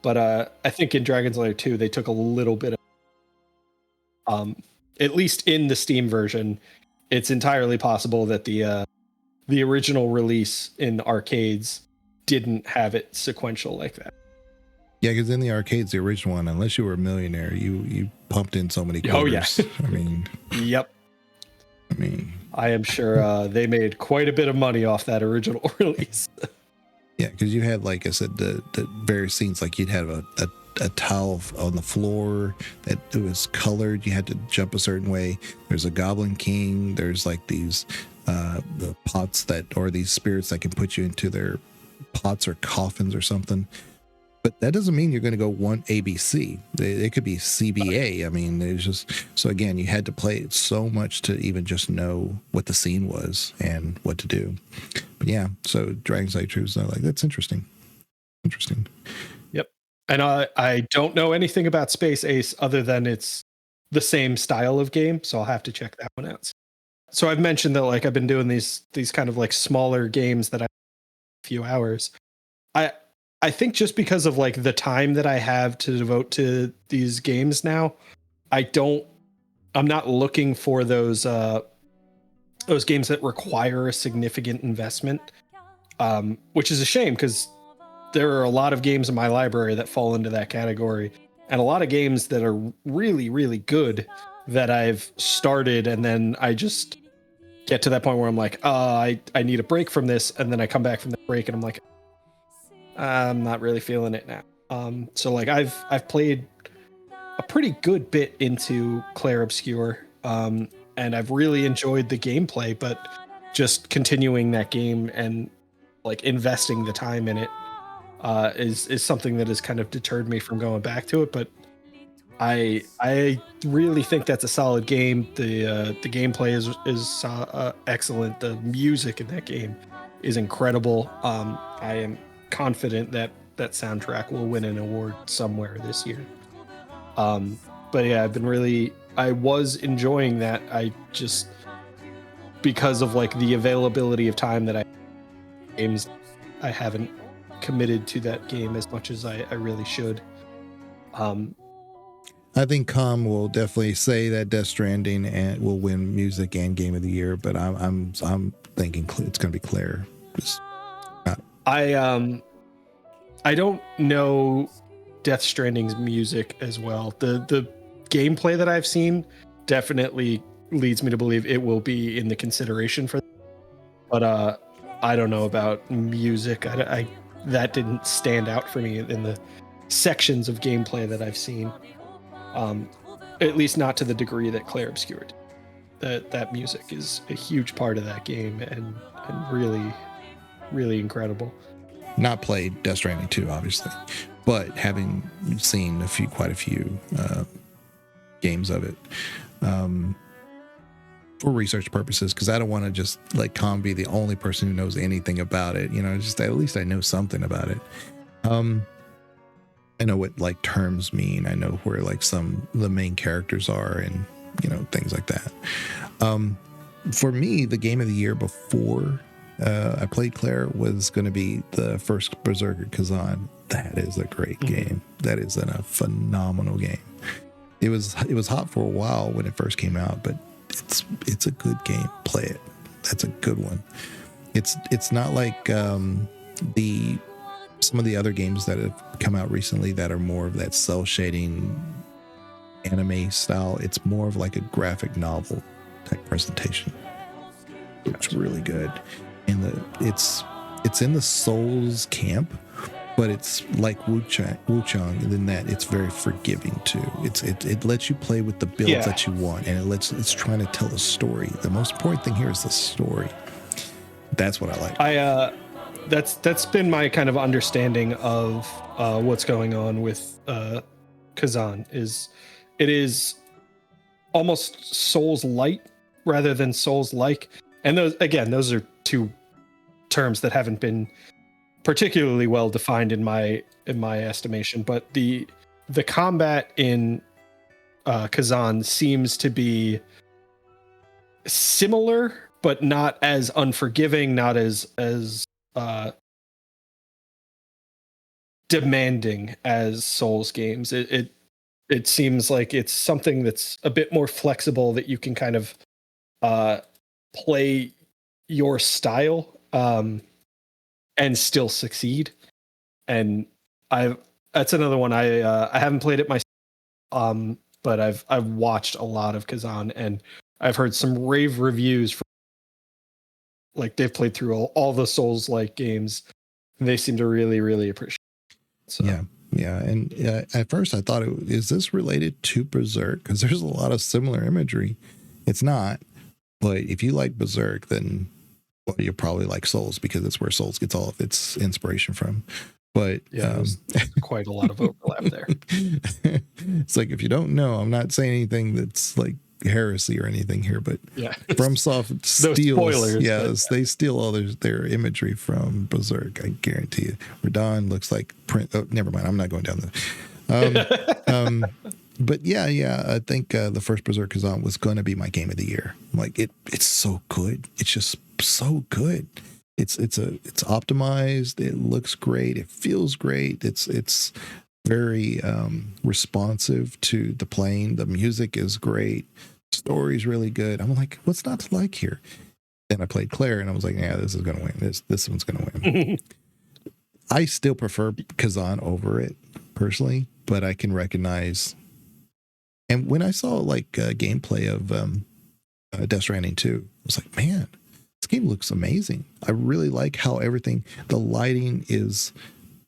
But I think in Dragon's Lair 2, they took a little bit of, at least in the Steam version, it's entirely possible that the original release in arcades didn't have it sequential like that. Yeah, because in the arcades, the original one, unless you were a millionaire, you pumped in so many Oh quarters. yeah. Yep. I am sure they made quite a bit of money off that original release. Yeah, because you had, like I said, the various scenes, you'd have a towel on the floor that it was colored. You had to jump a certain way. There's a Goblin King. There's these the pots or these spirits that can put you into their pots or coffins or something. But that doesn't mean you're going to go one ABC. It could be CBA. There's just, so again, you had to play it so much to even just know what the scene was and what to do. But yeah, so Dragon's Lair 2 is that's interesting. Interesting. Yep. And I don't know anything about Space Ace other than it's the same style of game, so I'll have to check that one out. so I've mentioned that like I've been doing these kind of like smaller games that I a few hours. I think just because of like the time that I have to devote to these games now, I'm not looking for those games that require a significant investment, which is a shame because there are a lot of games in my library that fall into that category, and a lot of games that are really, really good that I've started and then I just get to that point where I'm like, I need a break from this, and then I come back from the break and I'm like, I'm not really feeling it now. So like I've played a pretty good bit into Clair Obscur, and I've really enjoyed the gameplay, but just continuing that game and like investing the time in it is something that has kind of deterred me from going back to it. But I really think that's a solid game. The gameplay is excellent. The music in that game is incredible. I am confident that soundtrack will win an award somewhere this year. But yeah, I was enjoying that. I just, because of like the availability of time that I haven't committed to that game as much as I really should. I think Com will definitely say that Death Stranding and will win music and game of the year, but I'm thinking it's going to be Clair. I don't know Death Stranding's music as well. The gameplay that I've seen definitely leads me to believe it will be in the consideration for that. But I don't know about music. I that didn't stand out for me in the sections of gameplay that I've seen. At least not to the degree that Clair obscured. That music is a huge part of that game and really, really incredible. Not played Death Stranding 2, obviously, but having seen quite a few games of it for research purposes, because I don't want to just let Com be the only person who knows anything about it. Just at least I know something about it. I know what like terms mean. I know where like some of the main characters are and things like that. For me, the game of the year before I played Clair was going to be the first Berserker Khazan. That is a great game. That is a phenomenal game. It was hot for a while when it first came out, but it's a good game. Play it. That's a good one. It's not like some of the other games that have come out recently that are more of that cell shading anime style. It's more of like a graphic novel type presentation. It's really good. And it's in the Souls camp, but it's like Wuchang in that it's very forgiving too. It lets you play with the builds that you want, and it's trying to tell a story. The most important thing here is the story. That's what I like. That's been my kind of understanding of what's going on with Khazan. It is almost Souls light rather than Souls like, and those are two terms that haven't been particularly well defined in my estimation. But the combat in Khazan seems to be similar, but not as unforgiving, not as demanding as Souls games. It seems like it's something that's a bit more flexible, that you can kind of play your style and still succeed. And that's another one I haven't played it myself, but I've watched a lot of Khazan, and I've heard some rave reviews from, like, they've played through all the Souls like games, and they seem to really, really appreciate it. So. Yeah. And at first I thought, is this related to Berserk? Because there's a lot of similar imagery. It's not. But if you like Berserk, then you probably like Souls, because it's where Souls gets all of its inspiration from. But there's quite a lot of overlap there. It's like, if you don't know, I'm not saying anything that's like heresy or anything here, but FromSoft steals, they steal all their imagery from Berserk. I guarantee you. Radon looks like print. Oh, never mind. I'm not going down there. But yeah, I think the first Berserk Khazan was going to be my game of the year. Like it's so good. It's just so good. It's optimized. It looks great. It feels great. It's very responsive to the playing. The music is great. Story's really good. I'm like, what's not to like here? Then I played Clair, and I was like, yeah, this is gonna win. This one's gonna win. I still prefer Khazan over it personally, but I can recognize. And when I saw like gameplay of Death Stranding 2, I was like, man, this game looks amazing. I really like how everything, the lighting is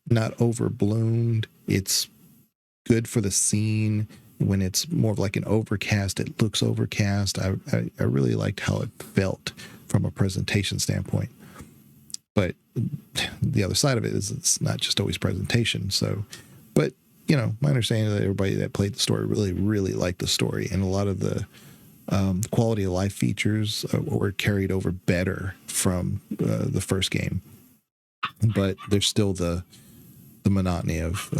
not overbloomed. It's good for the scene. When it's more of like an overcast, it looks overcast. I really liked how it felt from a presentation standpoint. But the other side of it is it's not just always presentation. So, but my understanding is that everybody that played the story really, really liked the story, and a lot of the quality of life features were carried over better from the first game. But there's still the monotony of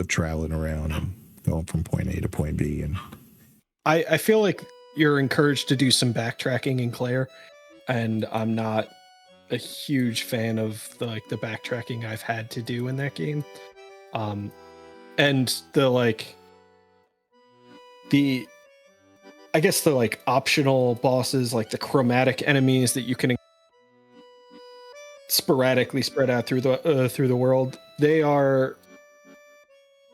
traveling around and going from point A to point B. And I feel like you're encouraged to do some backtracking in Clair, and I'm not a huge fan of the backtracking I've had to do in that game. And I guess the optional bosses, like the chromatic enemies that you can sporadically spread out through the world, they are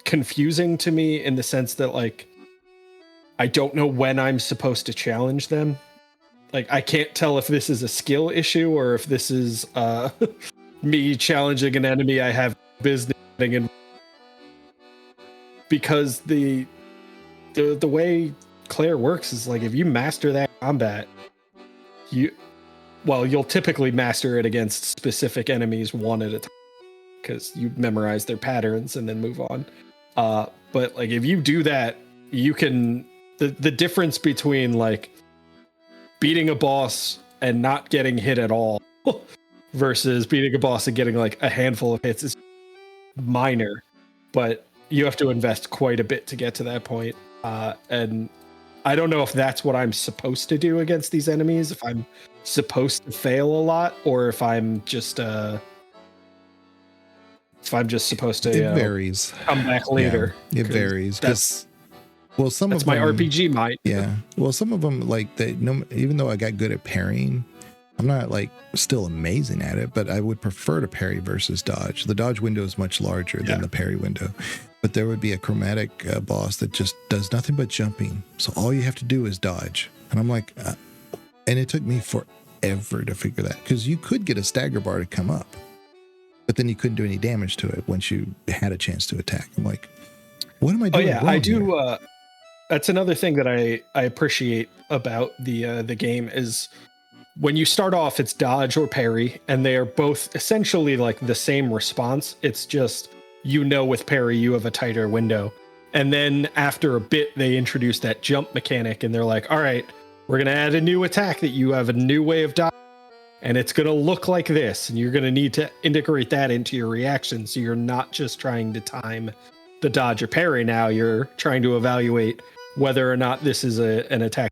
confusing to me in the sense that I don't know when I'm supposed to challenge them. I can't tell if this is a skill issue or if this is me challenging an enemy I have business in. Because the way Clair works is if you master that combat, you'll typically master it against specific enemies one at a time because you memorize their patterns and then move on. But if you do that, you can the difference between beating a boss and not getting hit at all versus beating a boss and getting a handful of hits is minor, but you have to invest quite a bit to get to that point. And I don't know if that's what I'm supposed to do against these enemies, if I'm supposed to fail a lot, or if I'm just supposed to it varies. come back later. Yeah, it varies. That's some of my RPG mind. Yeah. Well, some of them even though I got good at parrying, I'm not still amazing at it, but I would prefer to parry versus dodge. The dodge window is much larger than the parry window, but there would be a chromatic boss that just does nothing but jumping. So all you have to do is dodge. And I'm like, and it took me forever to figure that, because you could get a stagger bar to come up, but then you couldn't do any damage to it once you had a chance to attack. I'm like, what am I doing? Oh yeah, I do. That's another thing that I appreciate about the game is when you start off, it's dodge or parry, and they are both essentially the same response. It's just, with parry, you have a tighter window. And then after a bit, they introduce that jump mechanic, and they're like, all right, we're going to add a new attack that you have a new way of dodging, and it's going to look like this, and you're going to need to integrate that into your reaction. So you're not just trying to time the dodge or parry. Now you're trying to evaluate whether or not this is an attack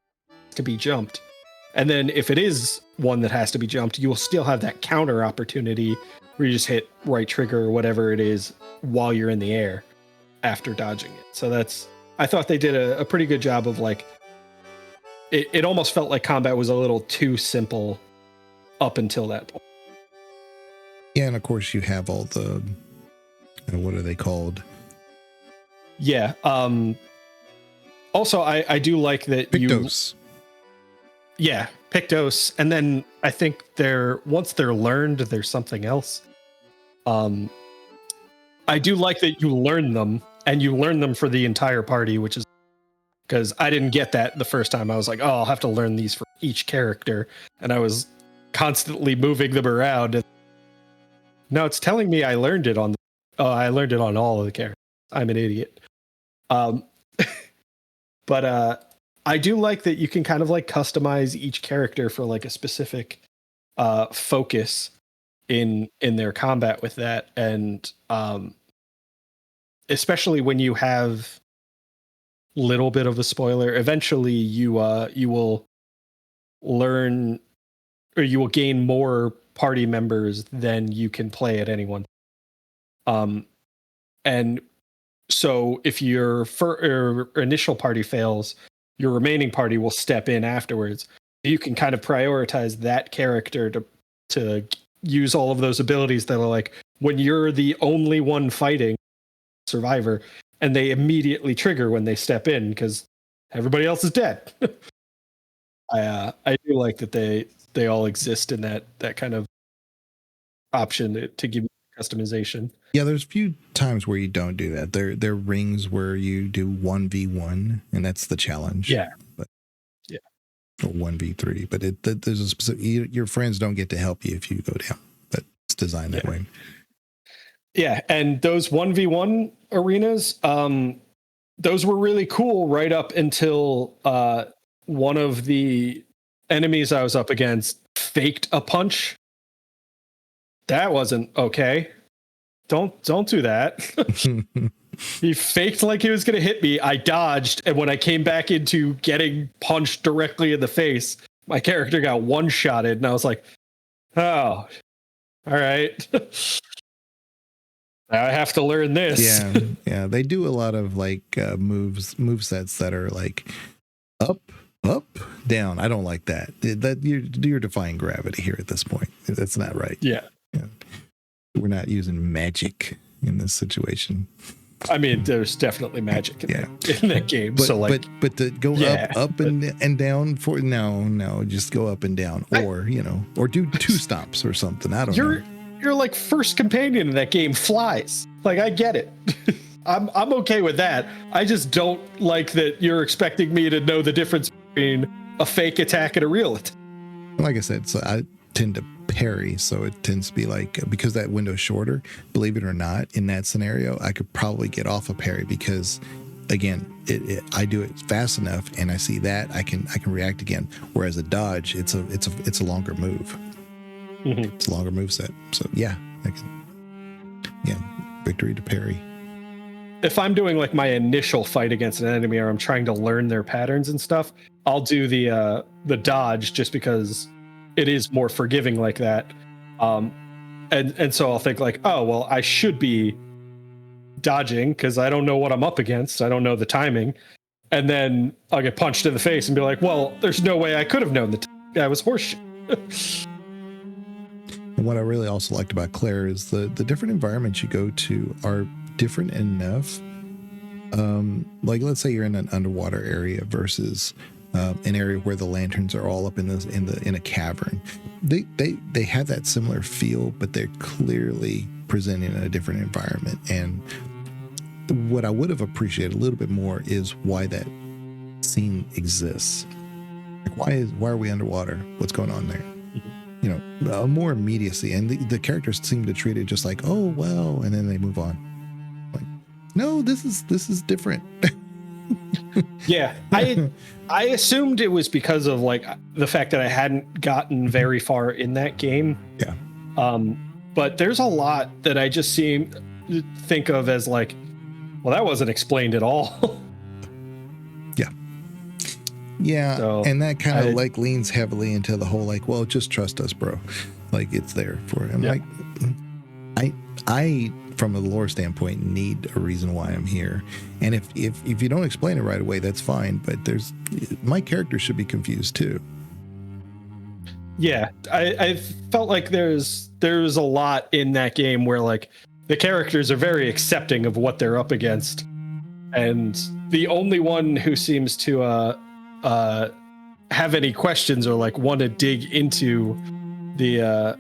to be jumped. And then if it is one that has to be jumped, you will still have that counter opportunity where you just hit right trigger or whatever it is while you're in the air after dodging it. So I thought they did a pretty good job of it almost felt like combat was a little too simple up until that point. Yeah, and of course you have all the, what are they called? Yeah. Also, I do like that Pictos. Yeah, Pictos, and then I think once they're learned, there's something else. I do like that you learn them, and you learn them for the entire party, which is because I didn't get that the first time. I was like, oh, I'll have to learn these for each character, and I was constantly moving them around. And no, it's telling me I learned it on all of the characters. I'm an idiot. But I do like that you can kind of customize each character for a specific focus in their combat with that, and especially when you have little bit of a spoiler. Eventually, you will learn, or you will gain more party members than you can play at any one. And so if your initial party fails, your remaining party will step in afterwards. You can kind of prioritize that character to use all of those abilities that are like when you're the only one fighting survivor, and they immediately trigger when they step in because everybody else is dead. I do like that they all exist in that kind of option to give you customization. Yeah, there's a few times where you don't do that. There are rings where you do 1v1, and that's the challenge. Yeah. But, yeah. Or 1v3. But there's a specific, your friends don't get to help you if you go down. But it's designed that way. Yeah, and those 1v1 arenas, those were really cool right up until one of the enemies I was up against faked a punch. That wasn't okay. Don't do that. He faked like he was going to hit me. I dodged, and when I came back into getting punched directly in the face, my character got one-shotted, and I was like, oh, all right. Now I have to learn this. Yeah. They do a lot of like move sets that are like up, down. I don't like that. That you're defying gravity here at this point. That's not right. Yeah. We're not using magic in this situation. I mean, there's definitely magic in that game. But, so like, but to go up and down for no, just go up and down, or or do two stomps or something. I don't know. You're like first companion in that game flies. Like, I get it. I'm okay with that. I just don't like that you're expecting me to know the difference between a fake attack and a real attack. Like I said, so I tend to parry, so it tends to be like, because that window's shorter, believe it or not, in that scenario, I could probably get off a parry because, again, I do it fast enough, and I see that I can react again. Whereas a dodge, it's a longer move. Mm-hmm. It's a longer move set. So victory to parry. If I'm doing like my initial fight against an enemy, or I'm trying to learn their patterns and stuff, I'll do the dodge just because it is more forgiving like that. And so I'll think like, oh, well, I should be dodging because I don't know what I'm up against. I don't know the timing. And then I'll get punched in the face and be like, well, there's no way I could have known the guy was horseshit. And what I really also liked about Clair is the different environments you go to are different enough. Like, let's say you're in an underwater area versus an area where the lanterns are all up in a cavern. They have that similar feel, but they're clearly presenting a different environment. And what I would have appreciated a little bit more is why that scene exists. Like, why are we underwater? What's going on there? More immediacy. And the characters seem to treat it just like, oh well, and then they move on. Like, no, this is different. Yeah, I assumed it was because of like the fact that I hadn't gotten very far in that game. Yeah. But there's a lot that I just think of as like, well, that wasn't explained at all. Yeah, so and that kind of like leans heavily into the whole like, well, just trust us, bro. Like, it's there for him. Yeah. Like, I from a lore standpoint need a reason why I'm here, and if you don't explain it right away, that's fine. But my character should be confused too. Yeah, I felt like there's a lot in that game where like the characters are very accepting of what they're up against, and the only one who seems to have any questions or like want to dig into the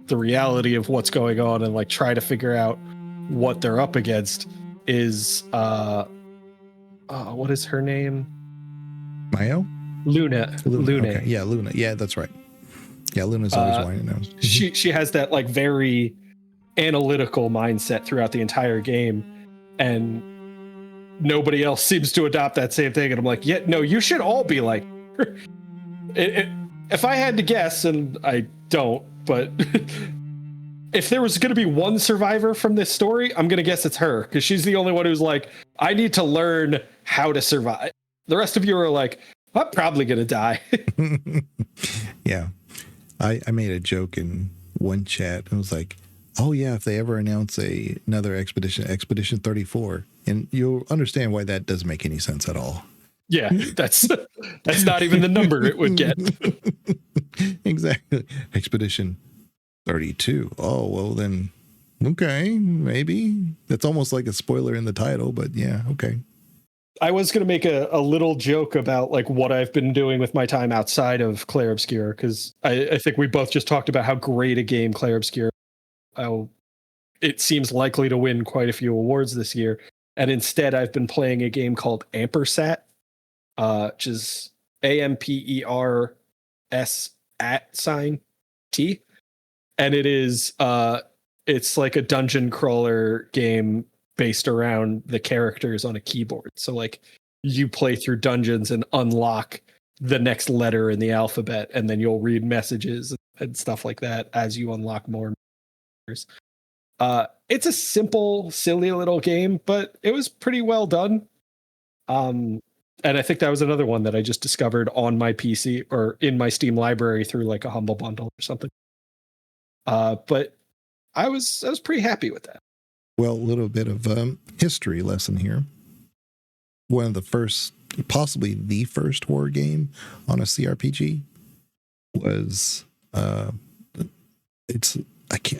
reality of what's going on and like try to figure out what they're up against is what is her name? Mayo? Luna. Okay. Yeah, Luna. Yeah, that's right. Yeah, Luna's always wanting to know. She has that like very analytical mindset throughout the entire game, and nobody else seems to adopt that same thing. And I'm like, yeah, no, you should all be like if I had to guess, and I don't, but if there was going to be one survivor from this story, I'm going to guess it's her, because she's the only one who's like, I need to learn how to survive. The rest of you are like, I'm probably going to die. Yeah. I made a joke in one chat and was like, oh yeah, if they ever announce another Expedition 34, and you'll understand why that doesn't make any sense at all. Yeah, that's not even the number it would get. Exactly. Expedition 32. Oh, well then, okay, maybe. That's almost like a spoiler in the title, but yeah, okay. I was going to make a little joke about like what I've been doing with my time outside of Clair Obscur, because I think we both just talked about how great a game Clair Obscur. It seems likely to win quite a few awards this year, and instead I've been playing a game called Ampersat, which is AMPERS @T, and it is it's like a dungeon crawler game based around the characters on a keyboard. So like you play through dungeons and unlock the next letter in the alphabet, and then you'll read messages and stuff like that as you unlock more. It's a simple, silly little game, but it was pretty well done. And I think that was another one that I just discovered on my PC or in my Steam library through like a Humble Bundle or something. But I was pretty happy with that. Well, a little bit of history lesson here. One of the first, possibly the first horror game on a CRPG was I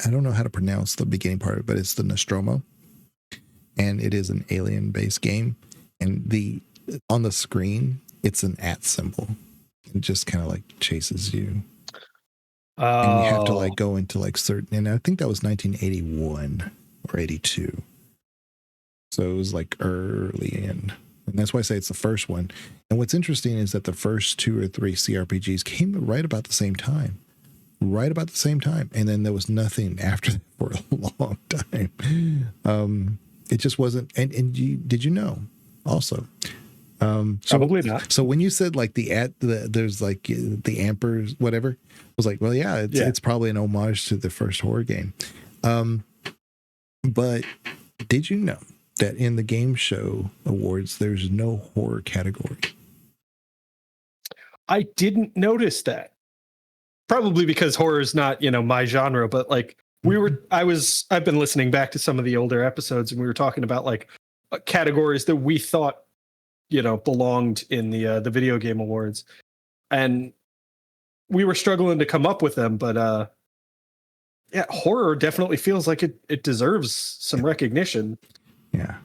don't know how to pronounce the beginning part, but it's the Nostromo, and it is an alien-based game. And on the screen, it's an @ symbol. It just kind of like chases you. And you have to like go into like certain, and I think that was 1981 or 82. So it was like early in, and that's why I say it's the first one. And what's interesting is that the first 2 or 3 CRPGs came right about the same time. And then there was nothing after that for a long time. It just wasn't. And did you know also? Probably not. So when you said like there's like the Ampers, whatever, I was like, well, yeah, it's probably an homage to the first horror game. But did you know that in the game show awards, there's no horror category? I didn't notice that. Probably because horror is not, my genre, but like I've been listening back to some of the older episodes, and we were talking about like categories that we thought, belonged in the video game awards, and we were struggling to come up with them. But horror definitely feels like it deserves some recognition. Yeah.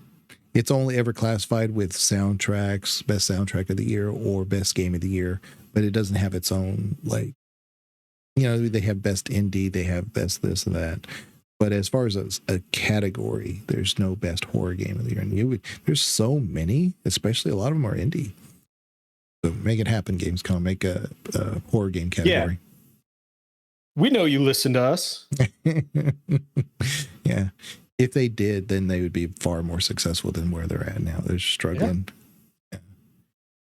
It's only ever classified with soundtracks, best soundtrack of the year or best game of the year, but it doesn't have its own, like, they have best indie, they have best this and that. But as far as a category, there's no best horror game of the year. And there's so many, especially a lot of them are indie. So make it happen, Gamescom. Make a horror game category. Yeah. We know you listen to us. Yeah. If they did, then they would be far more successful than where they're at now. They're struggling.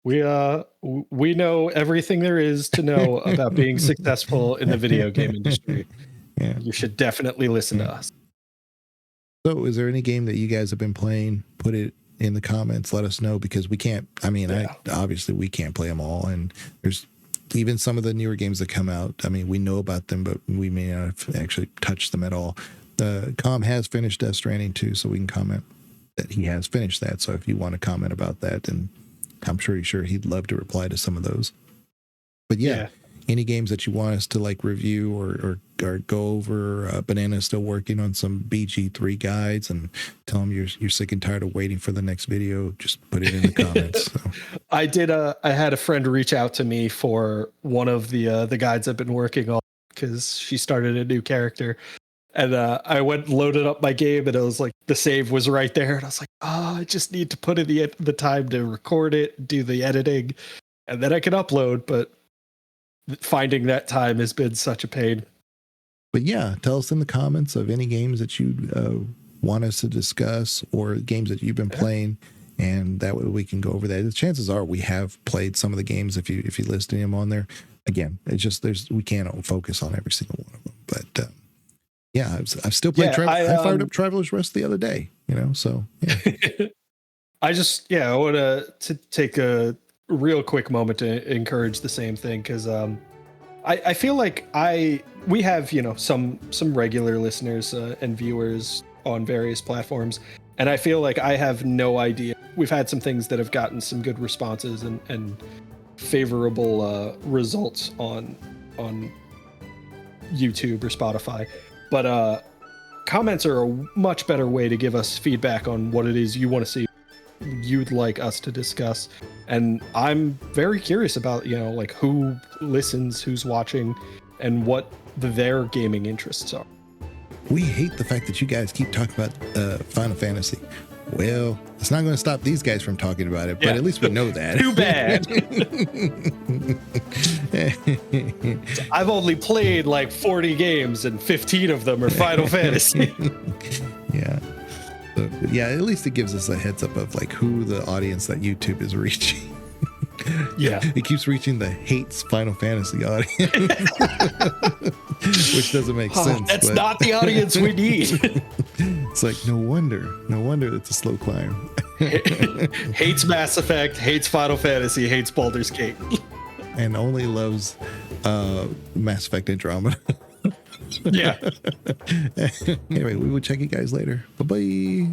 Yeah. We know everything there is to know about being successful in the video game industry. Yeah. You should definitely listen to us. So is there any game that you guys have been playing? Put it in the comments. Let us know, because we can't, obviously we can't play them all. And there's even some of the newer games that come out. I mean, we know about them, but we may not have actually touched them at all. Com has finished Death Stranding too, so we can comment that he has finished that. So if you want to comment about that, then I'm sure he'd love to reply to some of those. But yeah. Any games that you want us to like review or go over? Banana's still working on some BG3 guides, and tell them you're sick and tired of waiting for the next video. Just put it in the comments. So. I had a friend reach out to me for one of the guides I've been working on, because she started a new character, and I went and loaded up my game, and it was like the save was right there, and I was like, I just need to put in the time to record it, do the editing, and then I can upload. But finding that time has been such a pain. But yeah, tell us in the comments of any games that you want us to discuss, or games that you've been playing, and that way we can go over that. The chances are we have played some of the games if you listing them on there. Again, it's just we can't focus on every single one of them. But I've still played. I fired up Traveler's Rest the other day. So yeah. I want to take a real quick moment to encourage the same thing, because I feel like we have, you know, some regular listeners and viewers on various platforms, and I feel like I have no idea. We've had some things that have gotten some good responses and favorable results on YouTube or Spotify, but comments are a much better way to give us feedback on what it is you want to see, you'd like us to discuss. And I'm very curious about, you know, like who listens, who's watching, and what their gaming interests are. We hate the fact that you guys keep talking about Final Fantasy. Well, it's not going to stop these guys from talking about it, but at least we know that. Too bad. I've only played like 40 games and 15 of them are Final Fantasy. Yeah. So, yeah, at least it gives us a heads up of like who the audience that YouTube is reaching. Yeah. It keeps reaching the hates Final Fantasy audience, which doesn't make sense. That's not the audience we need. It's like, no wonder it's a slow climb. Hates Mass Effect, hates Final Fantasy, hates Baldur's Gate. And only loves Mass Effect Andromeda. Yeah. Anyway, we will check you guys later. Bye-bye.